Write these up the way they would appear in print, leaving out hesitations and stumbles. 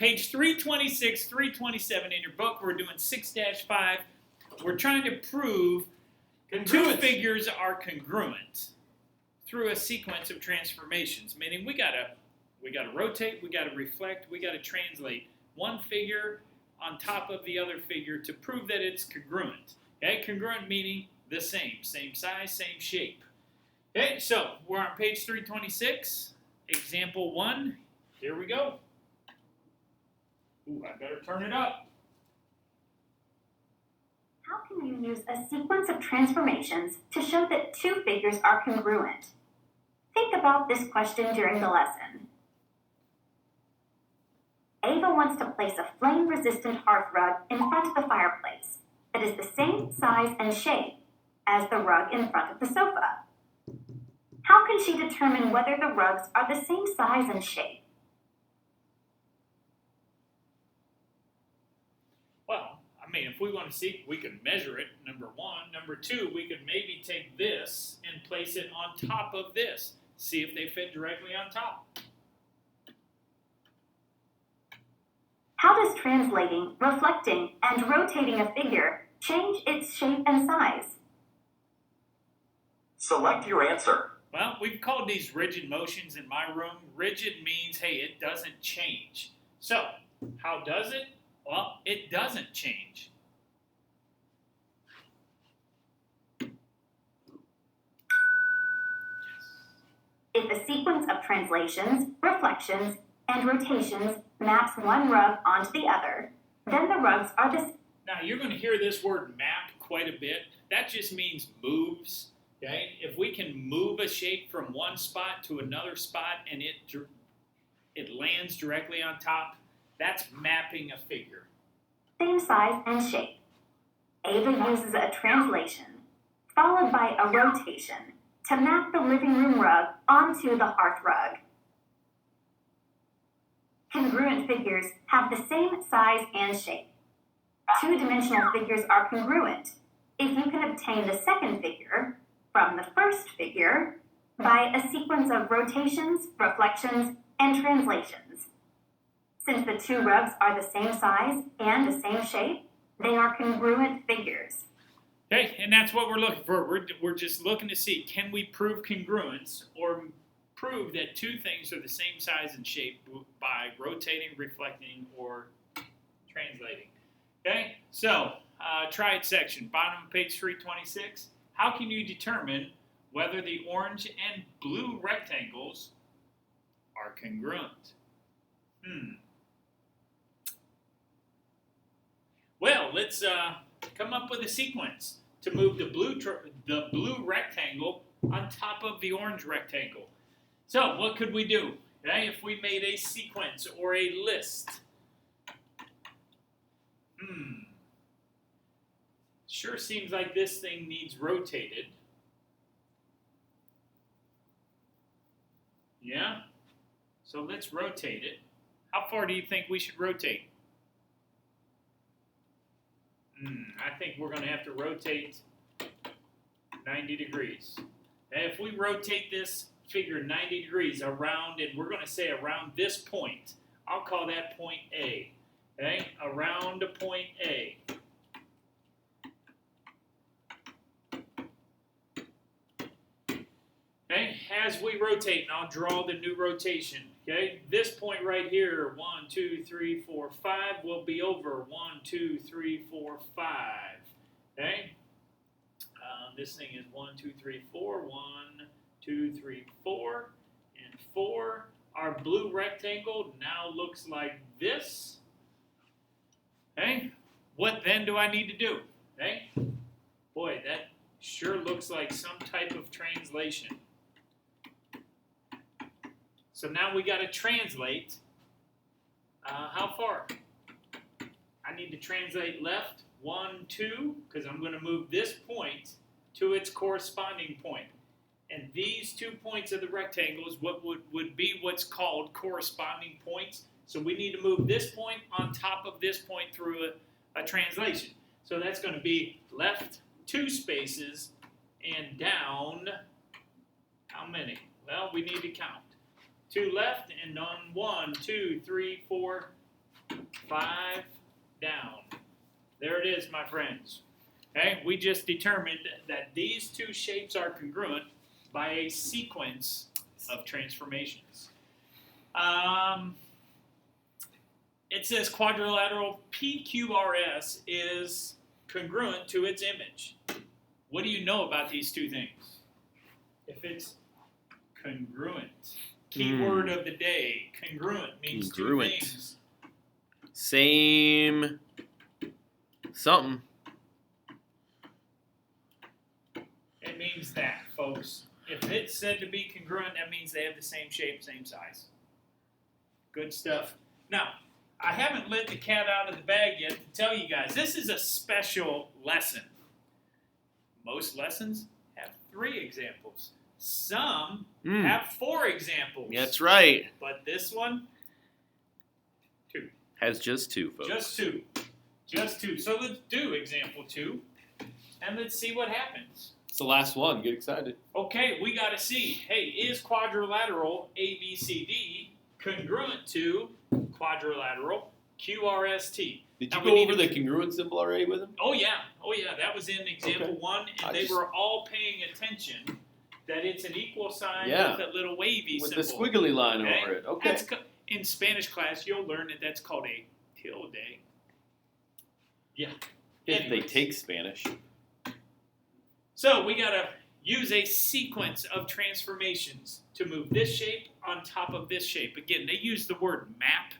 page 326, 327 in your book. We're doing 6-5. We're trying to prove two figures are congruent through a sequence of transformations, meaning we gotta rotate, we gotta reflect, we gotta translate one figure on top of the other figure to prove that it's congruent. Okay, congruent meaning the same size, same shape. Okay, so we're on page 326, example 1. Here we go. Ooh, I better turn it up. How can you use a sequence of transformations to show that two figures are congruent? Think about this question during the lesson. Ava wants to place a flame-resistant hearth rug in front of the fireplace that is the same size and shape as the rug in front of the sofa. How can she determine whether the rugs are the same size and shape? Well, I mean, if we want to see, we can measure it, number 1. Number 2, we could maybe take this and place it on top of this. See if they fit directly on top. How does translating, reflecting, and rotating a figure change its shape and size? Select your answer. Well, we've called these rigid motions in my room. Rigid means, hey, it doesn't change. So, how does it? Well, it doesn't change. If a sequence of translations, reflections, and rotations maps one rug onto the other, then the rugs are the same. Now, you're going to hear this word map quite a bit. That just means moves. Okay? If we can move a shape from one spot to another spot and it lands directly on top, that's mapping a figure. Same size and shape. Ava uses a translation, followed by a rotation, to map the living room rug onto the hearth rug. Congruent figures have the same size and shape. Two-dimensional figures are congruent if you can obtain the second figure from the first figure by a sequence of rotations, reflections, and translations. Since the two rugs are the same size and the same shape, they are congruent figures. Okay, and that's what we're looking for. We're just looking to see, can we prove congruence or prove that two things are the same size and shape by rotating, reflecting, or translating. Okay, so try it section, bottom of page 326. How can you determine whether the orange and blue rectangles are congruent? Well, let's come up with a sequence to move the blue rectangle on top of the orange rectangle. So, what could we do? Okay, if we made a sequence or a list. Sure seems like this thing needs rotated. Yeah? So let's rotate it. How far do you think we should rotate? I think we're going to have to rotate 90 degrees. And if we rotate this figure 90 degrees around, and we're going to say around this point, I'll call that point A. Okay? Around point A. Okay? As we rotate, and I'll draw the new rotation. Okay? This point right here, 1, 2, 3, 4, 5, will be over 1, 2, 3, 4, 5. Okay? This thing is 1, 2, 3, 4. 1, 2, 3, 4, and 4. Our blue rectangle now looks like this. Okay? What then do I need to do? Okay? Boy, that sure looks like some type of translation. So now we got to translate. How far? I need to translate left, 1, 2, because I'm going to move this point to its corresponding point. And these 2 points of the rectangle is what would be what's called corresponding points. So we need to move this point on top of this point through a translation. So that's going to be left 2 spaces and down, how many? Well, we need to count. 2 left and on 1, 2, 3, 4, 5 down. There it is, my friends. Okay, we just determined that these two shapes are congruent by a sequence of transformations. It says quadrilateral PQRS is congruent to its image. What do you know about these two things? If it's congruent, keyword of the day, congruent means Congruent. two things. Same something. It means that, folks. If it's said to be congruent, that means they have the same shape, same size. Good stuff. Now, I haven't let the cat out of the bag yet to tell you guys, this is a special lesson. Most lessons have 3 examples. Some have 4 examples. That's right. But this one, 2. Has just 2, folks. Just 2. Just 2. So let's do example 2, and let's see what happens. It's the last one. Get excited. Okay, we got to see, hey, is quadrilateral ABCD congruent to quadrilateral QRST? Did Now you we go need over to- the congruent symbol already with him? Oh, yeah. That was in example Okay. 1, and they were all paying attention that it's an equal sign Yeah. with that little wavy With symbol. the squiggly line Okay. over it. Okay. That's in Spanish class, you'll learn that that's called a tilde. Yeah. If they Anyways. take Spanish. So we got to use a sequence of transformations to move this shape on top of this shape. Again, they use the word map.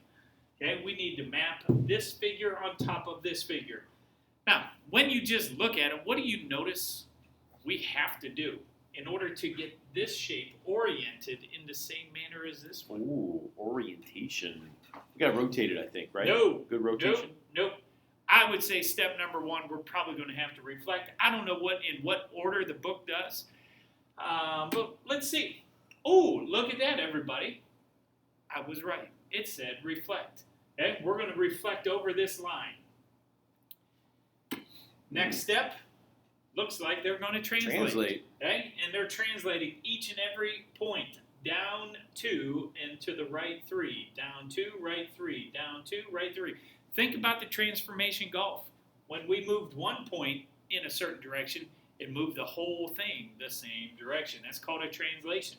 Okay, we need to map this figure on top of this figure. Now, when you just look at it, what do you notice we have to do in order to get this shape oriented in the same manner as this one? Ooh, orientation. We got to rotate it, I think, right? No. Good rotation? Nope. I would say step number 1, we're probably going to have to reflect. I don't know in what order the book does, but let's see. Oh, look at that, everybody. I was right. It said reflect. Okay, we're going to reflect over this line. Next step, looks like they're going to translate. Okay, and they're translating each and every point down 2 and to the right 3, down 2, right 3, down 2, right 3. Think about the transformation golf. When we moved one point in a certain direction, it moved the whole thing the same direction. That's called a translation.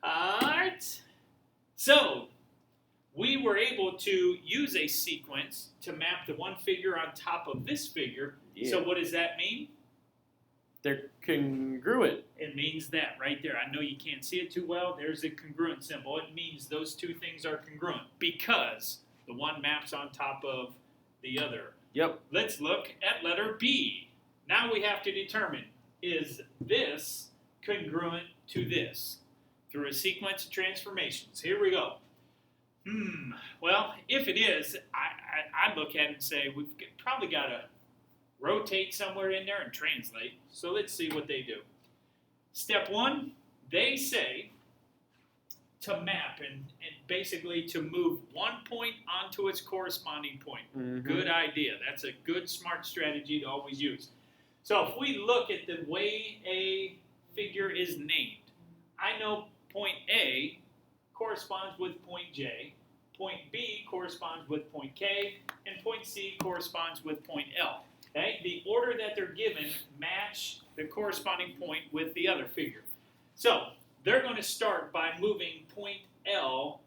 All right. So we were able to use a sequence to map the one figure on top of this figure. Yeah. So what does that mean? They're congruent. It means that right there. I know you can't see it too well. There's a congruent symbol. It means those two things are congruent because the one maps on top of the other. Yep. Let's look at letter B. Now we have to determine, is this congruent to this? Through a sequence of transformations. Here we go. Well, if it is, I look at it and say we've probably got to rotate somewhere in there and translate. So let's see what they do. Step 1, they say to map and basically to move one point onto its corresponding point. Mm-hmm. Good idea. That's a good, smart strategy to always use. So if we look at the way a figure is named, I know point A corresponds with point J, point B corresponds with point K, and point C corresponds with point L. Okay? The order that they're given match the corresponding point with the other figure. So they're going to start by moving point L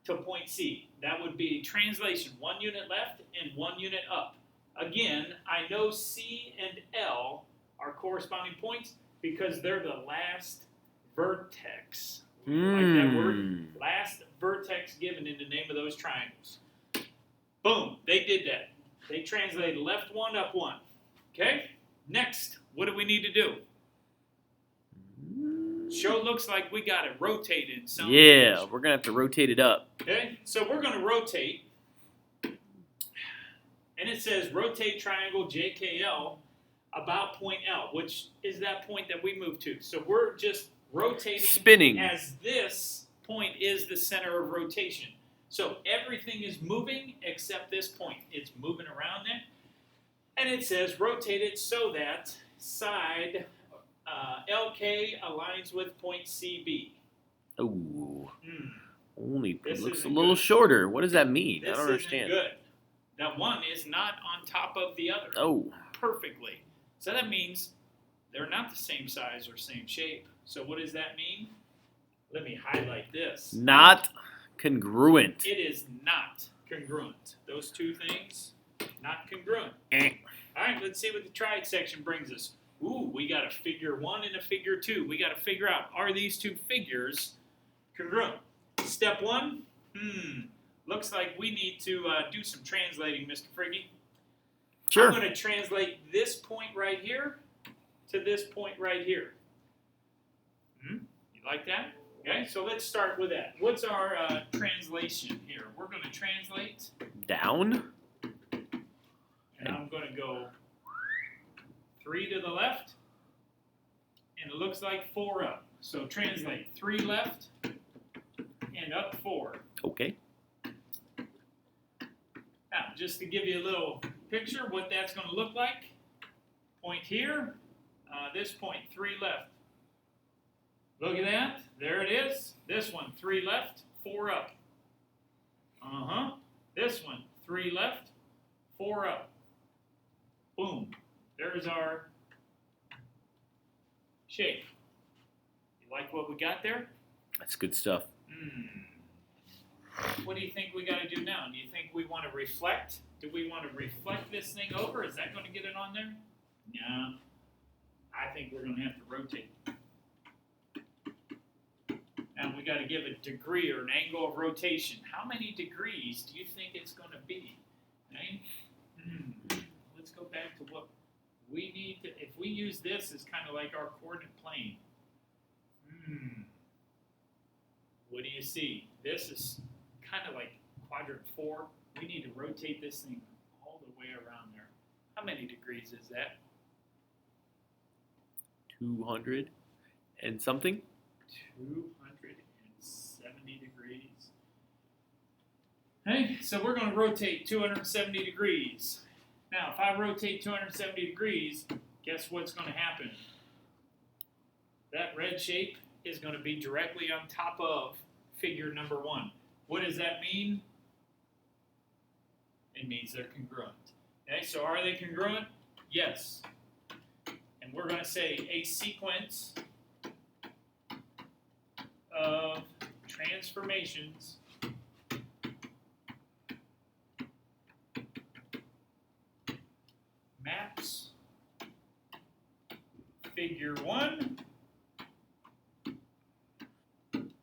to point C. That would be translation, 1 unit left and 1 unit up. Again, I know C and L are corresponding points because they're the last vertex. Like that word? Last vertex given in the name of those triangles. Boom, they did that. They translated left 1, up 1. Okay? Next, what do we need to do? Show looks like we got it rotated. Yeah, we're going to have to rotate it up. Okay, so we're going to rotate. And it says rotate triangle JKL about point L, which is that point that we moved to. So we're just rotating Spinning. as this point is the center of rotation. So everything is moving except this point. It's moving around there. And it says rotate it so that side LK aligns with point CB. Ooh. Only This looks a isn't little good. shorter. What does that mean? This I don't understand. Isn't good. that one is not on top of the other Oh, perfectly. So that means they're not the same size or same shape. So what does that mean? Let me highlight this. not congruent. It is not congruent. Those two things, not congruent. Eh. All right, let's see what the triad section brings us. Ooh, we got a figure 1 and a figure 2. We got to figure out, are these two figures congruent? Step 1, looks like we need to do some translating, Mr. Friggy. Sure. I'm going to translate this point right here to this point right here. You like that? Okay, so let's start with that. What's our translation here? We're going to translate, Down. and I'm going to go 3 to the left, and it looks like 4 up. So translate 3 left and up 4. Okay. Now, just to give you a little picture of what that's going to look like, point here, this point 3 left. Look at that. There it is. This one, 3 left, 4 up. This one, 3 left, 4 up. Boom. There's our shape. You like what we got there? That's good stuff. What do you think we got to do now? Do you think we want to reflect? Do we want to reflect this thing over? Is that going to get it on there? No. I think we're going to have to rotate. Now we got to give a degree or an angle of rotation. How many degrees do you think it's going to be? Okay? Let's go back to what we need to, if we use this as kind of like our coordinate plane. What do you see? This is kind of like quadrant 4. We need to rotate this thing all the way around there. How many degrees is that? 200 and something. 270 degrees. Okay, so we're going to rotate 270 degrees. Now, if I rotate 270 degrees, guess what's going to happen? That red shape is going to be directly on top of figure number 1. What does that mean? It means they're congruent. Okay, so are they congruent? Yes. And we're going to say a sequence of transformations maps figure 1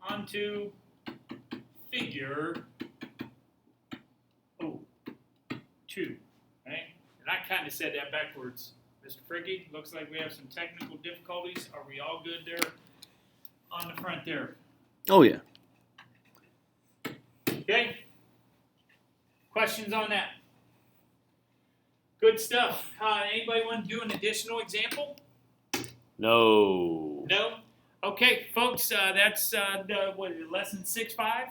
onto figure 2. Okay? And I kind of said that backwards, Mr. Friggy. Looks like we have some technical difficulties. Are we all good there on the front there? Oh, yeah. Okay? Questions on that? Good stuff. Anybody want to do an additional example? No. No? Okay, folks, that's lesson 6.5.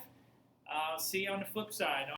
I'll see you on the flip side.